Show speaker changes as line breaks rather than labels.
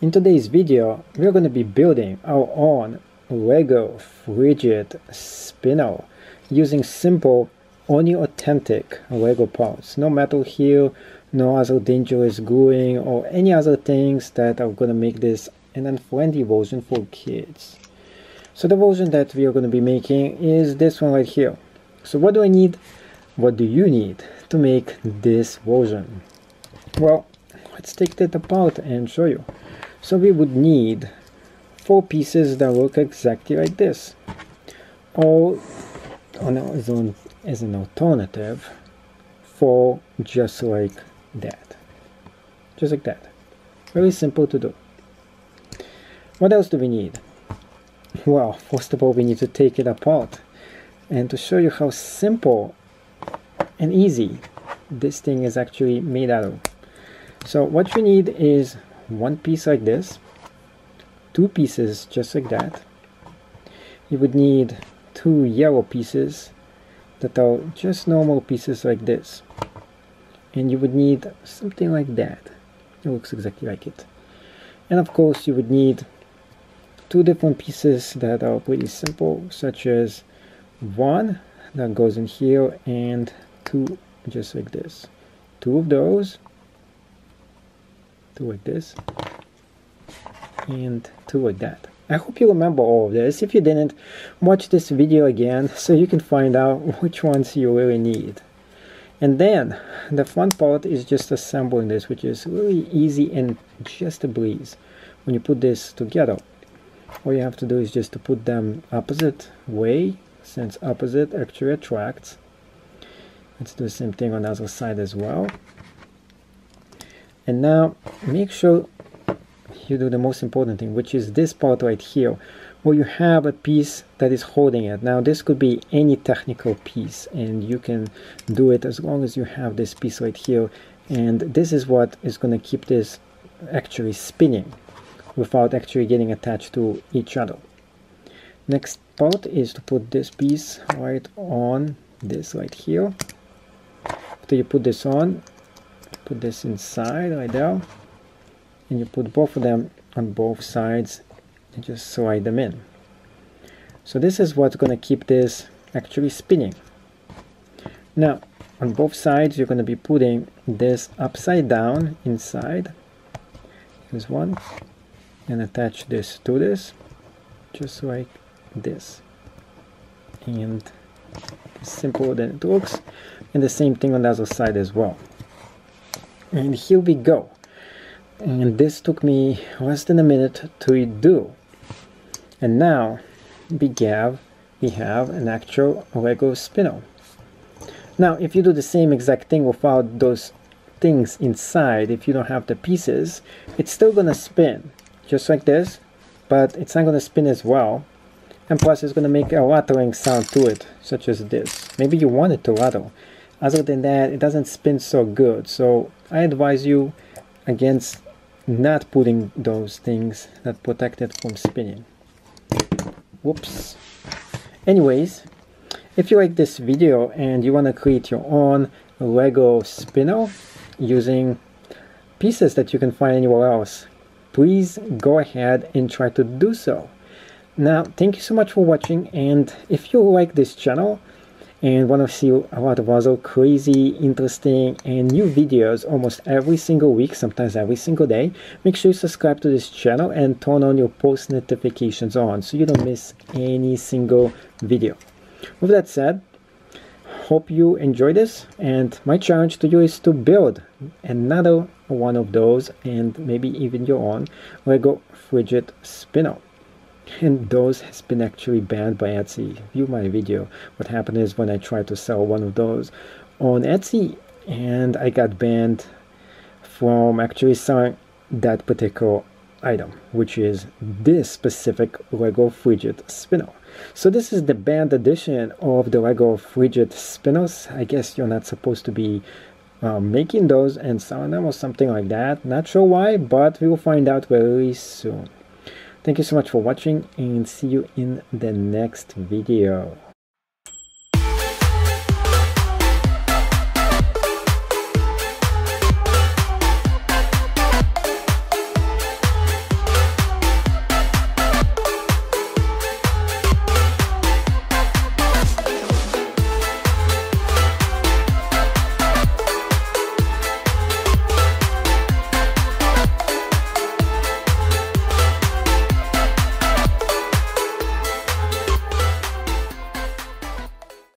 In today's video, we're going to be building our own Lego Fidget spinner using simple, only authentic Lego parts. No metal here, no other dangerous gluing or any other things that are going to make this an unfriendly version for kids. So the version that we are going to be making is this one right here. So what do I need? What do you need to make this version? Well, let's take that apart and show you. So we would need 4 pieces that look exactly like this, or as an alternative, 4 just like that. Just like that. Very simple to do. What else do we need? Well, first of all, we need to take it apart and to show you how simple and easy this thing is actually made out of. So what you need is 1 piece like this, 2 pieces just like that. You would need 2 yellow pieces that are just normal pieces like this, and you would need something like that. It looks exactly like it. And of course you would need 2 different pieces that are pretty simple, such as 1 that goes in here and 2 just like this. 2 of those, 2 like this, and 2 like that. I hope you remember all of this. If you didn't, watch this video again so you can find out which ones you really need. And then the fun part is just assembling this, which is really easy and just a breeze. When you put this together, all you have to do is just to put them opposite way, since opposite actually attracts. Let's do the same thing on the other side as well. And now make sure you do the most important thing, which is this part right here, where you have a piece that is holding it. Now this could be any technical piece, and you can do it as long as you have this piece right here, and this is what is going to keep this actually spinning without actually getting attached to each other. Next part is to put this piece right on this right here. After you put this on, put this inside right there, and you put both of them on both sides and just slide them in. So this is what's going to keep this actually spinning. Now on both sides you're going to be putting this upside down inside. Here's one, and attach this to this just like this, and simpler than it looks. And the same thing on the other side as well. And here we go. And this took me less than a minute to do. And now we have an actual Lego spinner. Now if you do the same exact thing without those things inside, if you don't have the pieces, it's still gonna spin just like this, but it's not gonna spin as well. And plus it's gonna make a rattling sound to it, such as this. Maybe you want it to rattle. Other than that, it doesn't spin so good. So I advise you against not putting those things that protect it from spinning. Whoops. Anyways, if you like this video and you want to create your own Lego spinner using pieces that you can find anywhere else, please go ahead and try to do so. Now, thank you so much for watching, and if you like this channel and want to see a lot of other crazy, interesting, and new videos almost every single week, sometimes every single day, make sure you subscribe to this channel and turn on your post notifications on so you don't miss any single video. With that said, hope you enjoy this, and my challenge to you is to build another one of those, and maybe even your own Lego Fidget spinner. And those has been actually banned by Etsy. View my video. What happened is when I tried to sell one of those on Etsy, and I got banned from actually selling that particular item, which is this specific Lego Fidget spinner. So this is the banned edition of the Lego Fidget spinners. I guess you're not supposed to be making those and selling them or something like that. Not sure why, but we will find out very soon. Thank you so much for watching, and see you in the next video.